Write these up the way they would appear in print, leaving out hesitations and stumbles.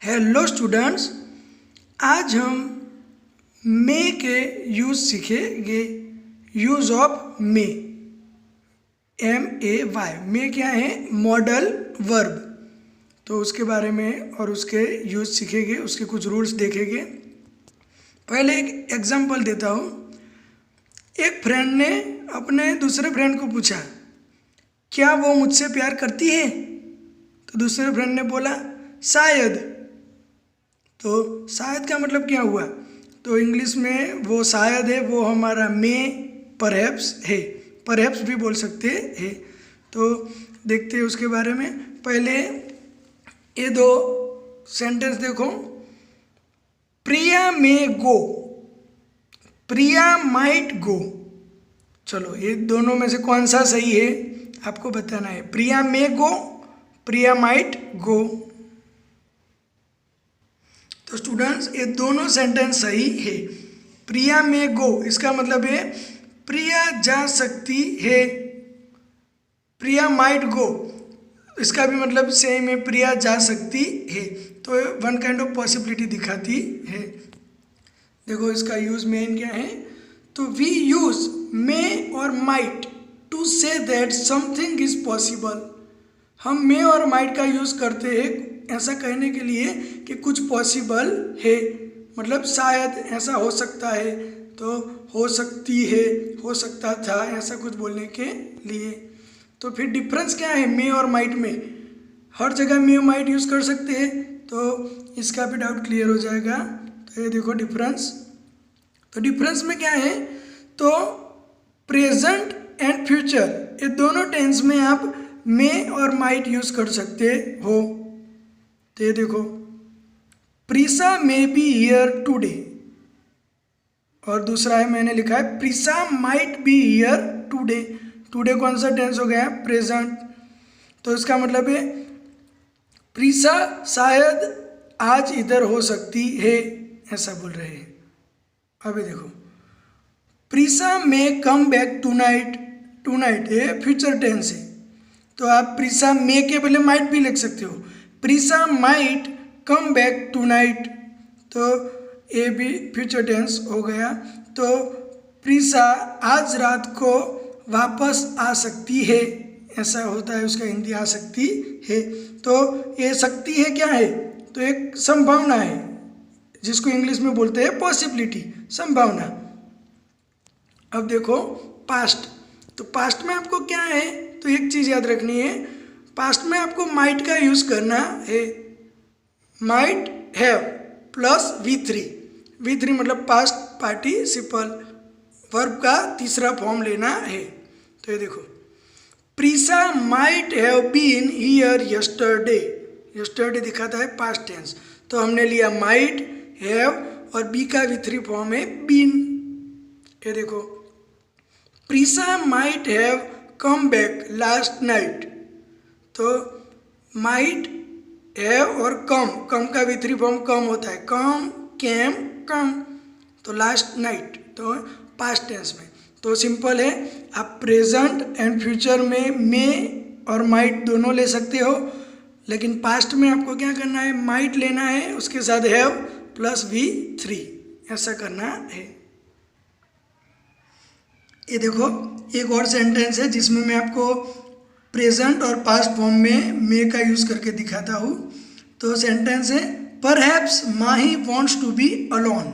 Hello students, आज हम मे के यूज़ सीखेंगे। Use of May, MAY। मे क्या है? Modal verb. तो उसके बारे में और उसके यूज़ सीखेंगे, उसके कुछ रूल्स देखेंगे। पहले एक एग्जांपल देता हूँ। एक फ्रेंड ने अपने दूसरे फ्रेंड को पूछा, क्या वो मुझसे प्यार करती है? तो दूसरे फ्रेंड ने बोला, शायद। तो शायद का मतलब क्या हुआ? तो इंग्लिश में वो शायद है, वो हमारा मे परहैप्स है। परहैप्स भी बोल सकते हैं। तो देखते हैं उसके बारे में। पहले ये दो सेंटेंस देखो। प्रिया मे गो, प्रिया माइट गो। चलो, ये दोनों में से कौन सा सही है आपको बताना है। प्रिया मे गो, प्रिया माइट गो। तो स्टूडेंट्स, ये दोनों सेंटेंस सही है। प्रिया मे गो, इसका मतलब है प्रिया जा सकती है। प्रिया माइट गो, इसका भी मतलब सेम है, प्रिया जा सकती है। तो वन काइंड ऑफ पॉसिबिलिटी दिखाती है। देखो इसका यूज मेन क्या है। तो वी यूज मे और might to say that something is possible. हम मे और माइट का यूज करते हैं ऐसा कहने के लिए कि कुछ पॉसिबल है, मतलब शायद ऐसा हो सकता है, तो हो सकती है, हो सकता था, ऐसा कुछ बोलने के लिए। तो फिर डिफरेंस क्या है मे और माइट में? हर जगह मे और माइट यूज़ कर सकते हैं, तो इसका भी डाउट क्लियर हो जाएगा। तो ये देखो डिफरेंस। तो डिफरेंस में क्या है? तो प्रेजेंट एंड फ्यूचर, ये दोनों टेंस में आप मे और माइट यूज़ कर सकते हो। तो ये देखो, Prisa may be here today, और दूसरा है मैंने लिखा है Prisa might be here today. Today कौन सा टेंस हो गया? प्रेजेंट। तो इसका मतलब है प्रीसा शायद आज इधर हो सकती है, ऐसा बोल रहे हैं। अभी देखो, प्रीसा मे कम बैक टुनाइट। टुनाइट ये फ्यूचर टेंस है, तो आप प्रीसा मे के पहले माइट भी लिख सकते हो। प्रीसा माइट कम बैक टुनाइट, तो ये भी फ्यूचर टेंस हो गया। तो प्रीसा आज रात को वापस आ सकती है, ऐसा होता है उसका हिंदी, आ सकती है। तो ये सकती है क्या है? तो एक संभावना है, जिसको इंग्लिश में बोलते हैं पॉसिबिलिटी, संभावना। अब देखो पास्ट। तो पास्ट में आपको क्या है? तो एक चीज़ याद रखनी है, पास्ट में आपको माइट का यूज़ करना है। Might have plus V3। V3 मतलब पास्ट पार्टिसिपल, वर्ब का तीसरा फॉर्म लेना है। तो ये देखो, Prisa might have been here yesterday. Yesterday दिखाता है पास्ट टेंस, तो हमने लिया माइट, हैव, और बी का V3 फॉर्म है बीन। ये देखो, Prisa might have come back last night. तो माइट, हैव और कम, कम का V3 फॉर्म कम होता है, कम, कैम, कम। तो लास्ट नाइट, तो पास्ट टेंस में। तो सिंपल है, आप प्रेजेंट एंड फ्यूचर में मे और माइट दोनों ले सकते हो, लेकिन पास्ट में आपको क्या करना है? माइट लेना है, उसके साथ हैव प्लस V3, ऐसा करना है। ये देखो एक और सेंटेंस है जिसमें मैं आपको प्रेजेंट और पास्ट फॉर्म में मे का यूज़ करके दिखाता हूँ। तो सेंटेंस है, perhaps Mahi wants to be alone.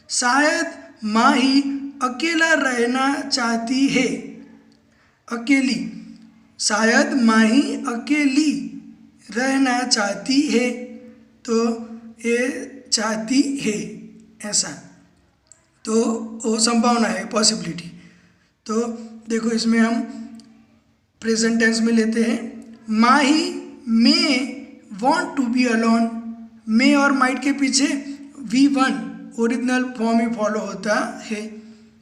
शायद माही अकेला रहना चाहती है। अकेली, शायद माही अकेली रहना चाहती है। तो ये चाहती है, ऐसा, तो वो संभावना है, पॉसिबिलिटी। तो देखो इसमें हम प्रेजेंट टेंस में लेते हैं, Mahi may want to be alone. May और माइट के पीछे V1 ओरिजिनल फॉर्म ही फॉलो होता है,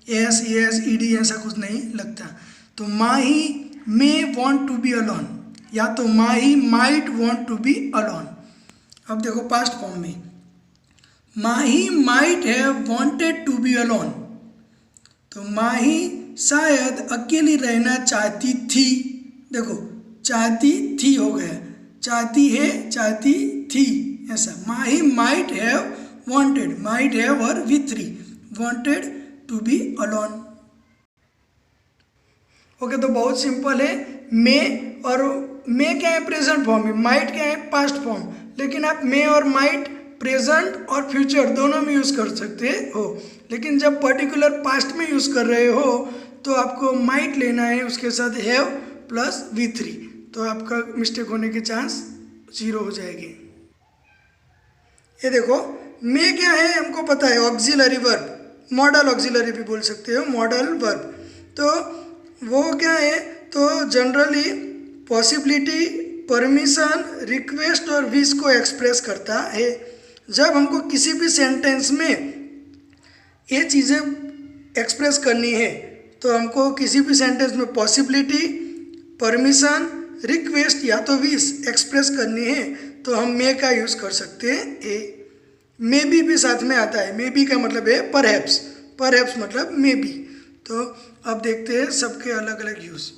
एस, एस, ईडी ऐसा कुछ नहीं लगता। तो Mahi may want to be alone, या तो Mahi might want to be alone. अब देखो पास्ट फॉर्म में, Mahi might have wanted to be alone. तो माही शायद अकेली रहना चाहती थी। देखो चाहती थी हो गया, चाहती है, चाहती थी, ऐसा। He might have wanted, might have और V3, wanted to be alone. Okay, तो बहुत सिंपल है। मे और मे क्या है, प्रेजेंट फॉर्म है, माइट क्या है, पास्ट फॉर्म। लेकिन आप मे और माइट प्रेजेंट और फ्यूचर दोनों में यूज़ कर सकते हो, लेकिन जब पर्टिकुलर पास्ट में यूज़ कर रहे हो तो आपको माइट लेना है, उसके साथ हैव प्लस V3, तो आपका मिस्टेक होने के चांस 0 हो जाएगी। ये देखो, मे क्या है हमको पता है, ऑक्सिलरी वर्ब, मॉडल ऑक्सिलरी भी बोल सकते हो, मॉडल वर्ब। तो वो क्या है, तो जनरली पॉसिबिलिटी, परमिशन, रिक्वेस्ट और विश को एक्सप्रेस करता है। जब हमको किसी भी सेंटेंस में ये चीज़ें एक्सप्रेस करनी है तो हमको किसी भी सेंटेंस में पॉसिबिलिटी, परमिशन, रिक्वेस्ट या तो विश एक्सप्रेस करनी है तो हम मे का यूज़ कर सकते हैं। मे भी साथ में आता है। मे बी का मतलब है परहैप्स, परहैप्स मतलब मे बी। तो अब देखते हैं सबके अलग अलग यूज़।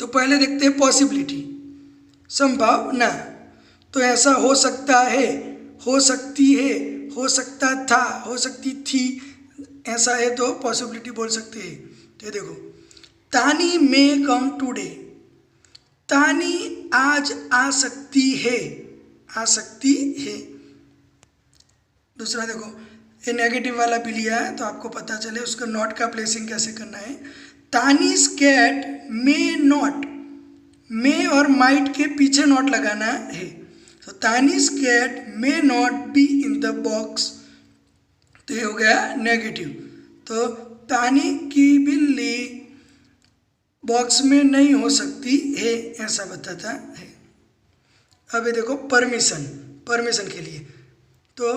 तो पहले देखते हैं पॉसिबिलिटी, संभावना। तो ऐसा हो सकता है, हो सकती है, हो सकता था, हो सकती थी, ऐसा है तो पॉसिबिलिटी बोल सकते हैं। तो देखो, तानी मे कम टुडे, तानी आज आ सकती है, आ सकती है। दूसरा देखो, ये नेगेटिव वाला भी लिया है तो आपको पता चले उसका नॉट का प्लेसिंग कैसे करना है। तानीज कैट मे नॉट, मे और माइट के पीछे नॉट लगाना है। तो Tanish's cat may not be in the box, तो ये हो गया नेगेटिव। तो तानी की बिल्ली बॉक्स में नहीं हो सकती है, ऐसा बताता है। अब ये देखो परमिशन, परमिशन के लिए तो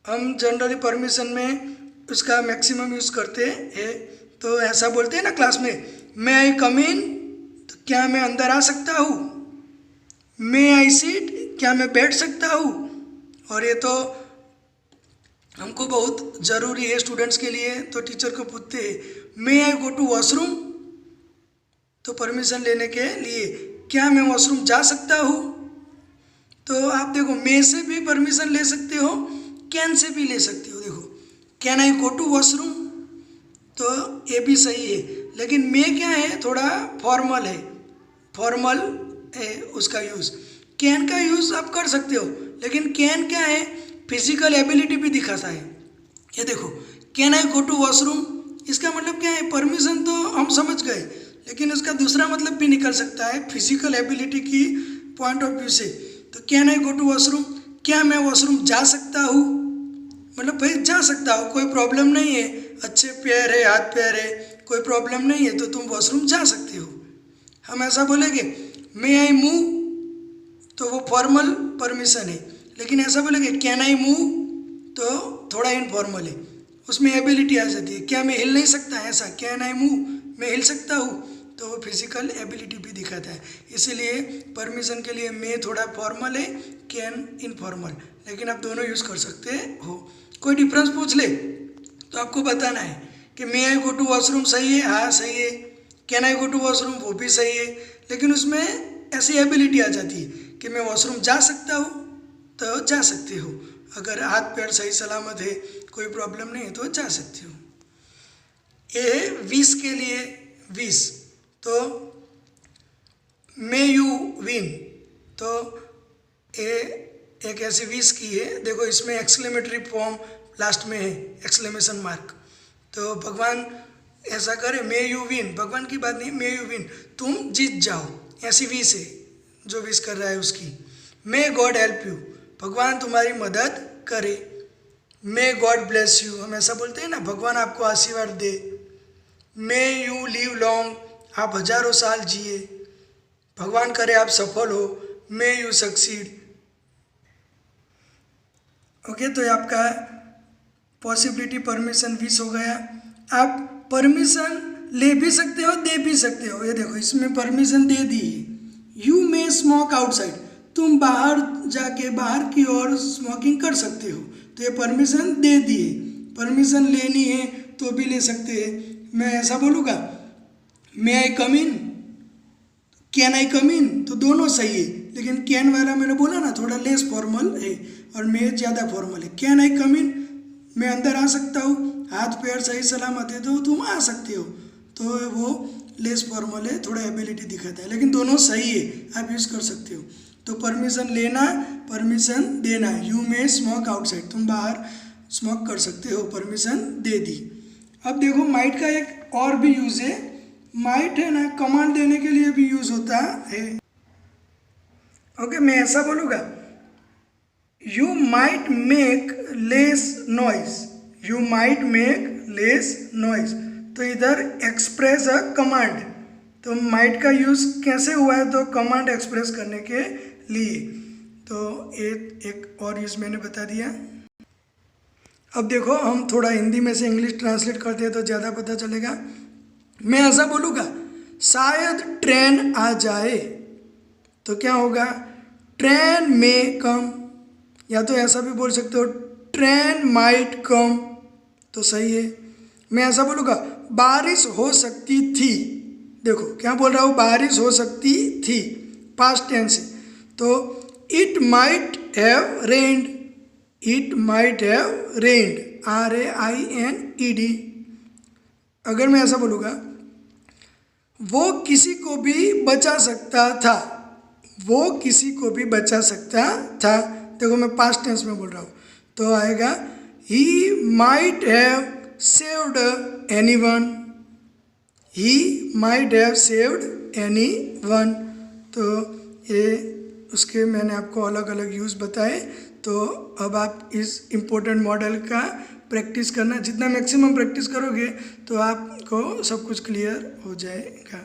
हम जनरली परमिशन में उसका मैक्सिमम यूज़ करते हैं। तो ऐसा बोलते हैं ना क्लास में, मे आई कम इन, तो क्या मैं अंदर आ सकता हूँ। मे आई सीट, क्या मैं बैठ सकता हूँ। और ये तो हमको बहुत ज़रूरी है स्टूडेंट्स के लिए, तो टीचर को पूछते हैं मे आई गो टू वॉशरूम, तो परमिशन लेने के लिए क्या मैं वॉशरूम जा सकता हूँ। तो आप देखो, मे से भी परमिशन ले सकते हो, कैन से भी ले सकते हो। देखो, can I go to washroom, तो ये भी सही है। लेकिन मे क्या है, थोड़ा फॉर्मल है, फॉर्मल है उसका यूज़। कैन का यूज़ आप कर सकते हो, लेकिन कैन क्या है, फिजिकल एबिलिटी भी दिखाता है। ये देखो, can I go to washroom, इसका मतलब क्या है, परमिशन तो हम समझ गए, लेकिन उसका दूसरा मतलब भी निकल सकता है फिजिकल एबिलिटी की पॉइंट ऑफ व्यू से। तो can I go to washroom, क्या मैं वॉशरूम जा सकता हूँ, मतलब भाई जा सकता हूँ, कोई प्रॉब्लम नहीं है, अच्छे पैर है, हाथ पैर है, कोई प्रॉब्लम नहीं है, तो तुम वॉशरूम जा सकते हो। हम ऐसा बोलेंगे मे आई मूव, तो वो फॉर्मल परमिशन है। लेकिन ऐसा बोलेंगे कैन आई मूव, तो थोड़ा इनफॉर्मल है, उसमें एबिलिटी आ जाती है। क्या मैं हिल नहीं सकता, ऐसा कैन आई मूव, मैं हिल सकता हूँ, तो वो फिजिकल एबिलिटी भी दिखाता है। इसीलिए परमिशन के लिए मे थोड़ा फॉर्मल है, कैन इनफॉर्मल, लेकिन आप दोनों यूज़ कर सकते हो। कोई डिफरेंस पूछ ले तो आपको बताना है कि मे आई गो टू वॉशरूम सही है, हाँ सही है, can I go to washroom वो भी सही है, लेकिन उसमें ऐसी एबिलिटी आ जाती है कि मैं वॉशरूम जा सकता हूँ, तो जा सकते हो। अगर हाथ पैर सही सलामत है, कोई प्रॉब्लम नहीं है, तो जा सकते हो। ये है विश के लिए, विश। तो मे यू विन, तो ये एक ऐसी विश की है। देखो, इसमें एक्सक्लेमेटरी फॉर्म लास्ट में है, एक्सक्लेमेशन मार्क। तो भगवान ऐसा करे, मे यू विन, भगवान की बात नहीं, मे यू विन, तुम जीत जाओ, ऐसी विश है जो विश कर रहा है उसकी। मे गॉड हेल्प यू, भगवान तुम्हारी मदद करे। मे गॉड ब्लेस यू, हम ऐसा बोलते हैं ना, भगवान आपको आशीर्वाद दे। मे यू लिव लॉन्ग, आप हजारों साल जिए, भगवान करे आप सफल हो। May you succeed. ओके, तो ये आपका पॉसिबिलिटी, परमिशन, विश हो गया। आप परमिशन ले भी सकते हो, दे भी सकते हो। ये देखो, इसमें परमिशन दे दी है, यू मे स्मोक आउटसाइड, तुम बाहर जाके बाहर की ओर स्मोकिंग कर सकते हो, तो ये परमिशन दे दी है। परमिशन लेनी है तो भी ले सकते हैं। मैं ऐसा बोलूँगा मे आई कम इन, कैन आई कम इन, तो दोनों सही है, लेकिन कैन वाला मैंने बोला ना थोड़ा लेस फॉर्मल है और मे ज़्यादा फॉर्मल है। कैन आई कम इन, मैं अंदर आ सकता हूँ, हाथ पैर सही सलामत है तो तुम आ सकते हो, तो वो लेस फॉर्मल है, थोड़ा एबिलिटी दिखाता है, लेकिन दोनों सही है, आप यूज़ कर सकते हो। तो परमिशन लेना, परमिशन देना, यू मे स्मोक आउटसाइड, तुम बाहर स्मोक कर सकते हो, परमिशन दे दी। अब देखो माइट का एक और भी यूज़ है, माइट है ना कमांड देने के लिए भी यूज़ होता है। ओके, मैं ऐसा बोलूँगा, you might make less noise, you might make less noise, तो इधर एक्सप्रेस अ कमांड, तो माइट का यूज़ कैसे हुआ है, तो कमांड एक्सप्रेस करने के लिए, तो एक और यूज़ मैंने बता दिया। अब देखो हम थोड़ा हिंदी में से इंग्लिश ट्रांसलेट करते हैं तो ज़्यादा पता चलेगा। मैं ऐसा बोलूँगा, शायद ट्रेन आ जाए, तो क्या होगा, ट्रेन में कम, या तो ऐसा भी बोल सकते हो, ट्रेन माइट कम, तो सही है। मैं ऐसा बोलूँगा, बारिश हो सकती थी, देखो क्या बोल रहा हूँ, बारिश हो सकती थी, पास्ट टेंस है, तो it might have rained, it might have rained, RAINED। अगर मैं ऐसा बोलूँगा, वो किसी को भी बचा सकता था, वो किसी को भी बचा सकता था, देखो मैं पास्ट टेंस में बोल रहा हूँ, तो आएगा ही might have saved anyone, he might have saved anyone, तो ये उसके मैंने आपको अलग अलग यूज़ बताए। तो अब आप इस इम्पोर्टेंट मॉडल का प्रैक्टिस करना, जितना मैक्सिमम प्रैक्टिस करोगे तो आपको सब कुछ क्लियर हो जाएगा।